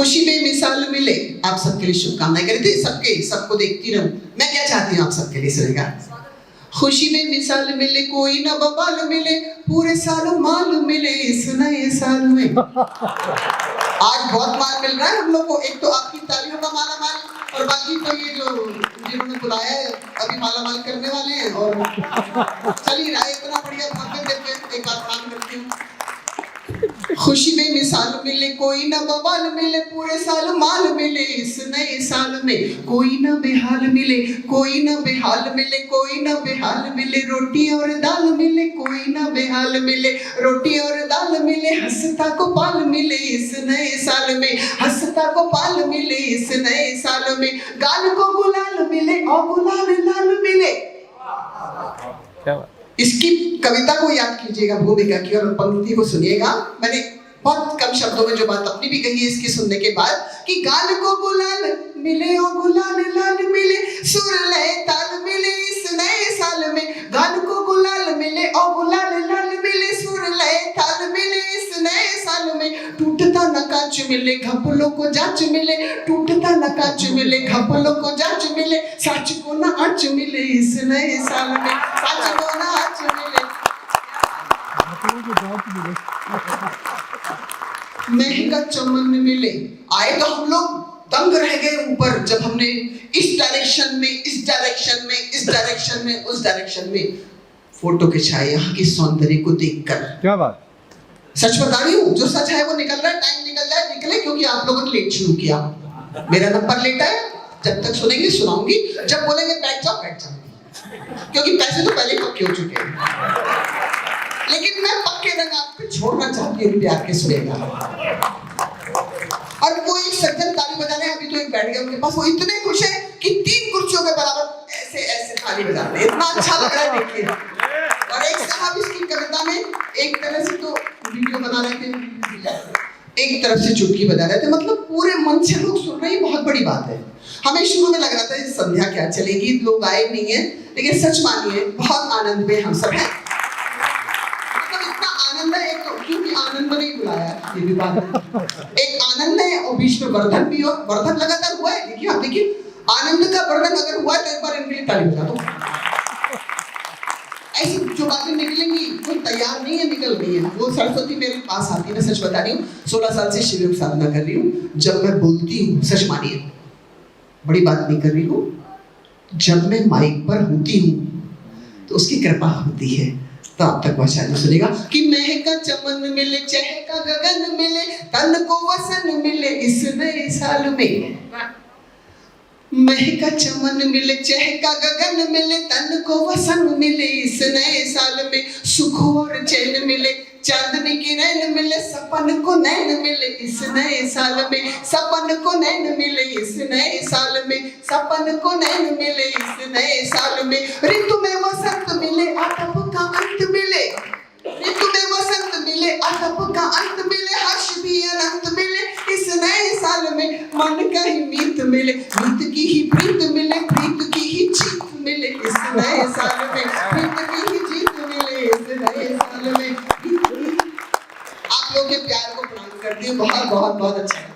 खुशी में मिसाल मिले, आप सबके लिए शुभकामनाएं करी थी, सबको देखती रहूं। मैं क्या चाहती हूँ आप सबके लिए सुनेगा। खुशी में मिसाल मिले, कोई ना बवाल मिले, पूरे साल माल मिले इस नए साल में। आज बहुत माल मिल रहा है हम लोग को। एक तो आपकी तालियों का माला माल, और बाकी तो ये जो जिन्होंने बुलाया है अभी माला माल करने वाले हैं। और चल ही रहा है इतना बढ़िया भव्य दिव्य। एक बार काम करती हूँ। खुशी में मिसाल मिले, कोई ना बवाल मिले, पूरे साल माल मिले इस नए साल में। कोई ना बेहाल मिले, कोई ना बेहाल मिले, कोई ना बेहाल मिले, रोटी और दाल मिले, कोई ना बेहाल मिले, रोटी और दाल मिले, हंसता को पाल मिले इस नए साल में, हंसता को पाल मिले इस नए साल में, गाल को गुलाल मिले और गुलाल लाल मिले। इसकी कविता को याद कीजिएगा, भूमिका की, और पंक्ति को सुनिएगा। मैंने बहुत कम शब्दों में जो बात अपनी भी कही है इसकी सुनने के बाद, कि गाल को गुलाल मिले और गुलाल लाल मिले, सुर लय ताल मिले इस नए साल में। गाल को गुलाल मिले और गुलाल लाल मिले, सुर लय ताल मिले इस नए साल में। टूटता न कांच मिले, घपलों को जांच मिले, टूटता न कांच मिले, घपलों को जांच मिले, सच को न आँच मिले इस नए साल में, सच को न आँच मिले। महंगा चमन मिले। आए तो हम लोग दंग रह गए ऊपर जब हमने इस डायरेक्शन में, इस डायरेक्शन में, इस डायरेक्शन में, उस डायरेक्शन में फोटो खिंचाए यहाँ की सौंदर्य को देखकर। क्या बात। सच बता रही हूँ, जो सच है वो निकल रहा है। टाइम निकल जाए निकले, क्योंकि आप लोगों ने लेट शुरू किया। मेरा नंबर लेट है, जब तक सुनेंगे सुनाऊंगी, जब बोलेंगे बैठ जाओ बैठ जाओ, क्योंकि पैसे तो पहले पक्के हो चुके हैं। लेकिन मैं पक्के रंग आप पे छोड़ना चाहती हूँ, प्यार के सुनेगा। और वो एक सज्जन ताली बजा रहे हैं, अभी तो एक बैठ गया उनके पास, वो इतने खुश है कि 3 कुर्सियों के बराबर ऐसे ऐसे ताली बजा रहे हैं। इतना अच्छा लग रहा है देखिए। और एक साहब इसकी कविता में एक तरह से तो वीडियो बना रहे थे, एक तरफ से चुटकी बजा रहे थे, मतलब पूरे मन से लोग सुन रहे हैं। बहुत बड़ी बात है। हमें शुरू में लग रहा था संध्या क्या चलेगी, लोग आए नहीं है, लेकिन सच मानिए बहुत आनंद में हम सब हैं। आनंद है एक तो, क्योंकि आनंद ने बुलाया, ये भी बात है। एक आनंद है और बीच में वर्धन भी हो, वर्धन लगातार हुआ है। देखिए आप देखिए, आनंद का वर्धन अगर हुआ तो एक बार इनके लिए ताली बजा दो। ऐसी जो बातें निकलेंगी वो तैयार नहीं है, निकल गई है। वो सरस्वती मेरे पास आती है, मैं सच बता रही हूँ, 16 साल से शिव योग साधना कर रही हूँ। जब मैं बोलती हूँ, सच मानिए, बड़ी बात नहीं कर रही हूँ, जब मैं माइक पर होती हूँ तो उसकी कृपा होती है। तो आप तक पहुंचा सुनेगा कि महका चमन मिले, चहका गगन मिले, तन को वसन मिले इस नए साल में। महका चमन मिले, चहका गगन मिले, तन को वसन मिले इस नए साल में। सुख और चैन मिले, चांदनी की नैन मिले, सपन को नैन मिले इस नए साल में। सपन को नैन मिले इस नए साल में, सपन को नैन मिले इस नए साल में। ऋतु में वसंत मिले, आतप का अंत मिले, ऋतु में वसंत मिले, आतप का अंत मिले, हर्ष भी अनंत मिले इस नए साल में। मन का ही मीत मिले, मीत की ही प्रीत मिले, प्रीत की ही जीत मिले इस नए साल में, प्रीत की ही जीत मिले इस नए साल में। आप लोग के प्यार को प्रणाम करती हूँ। बहुत बहुत बहुत अच्छा है।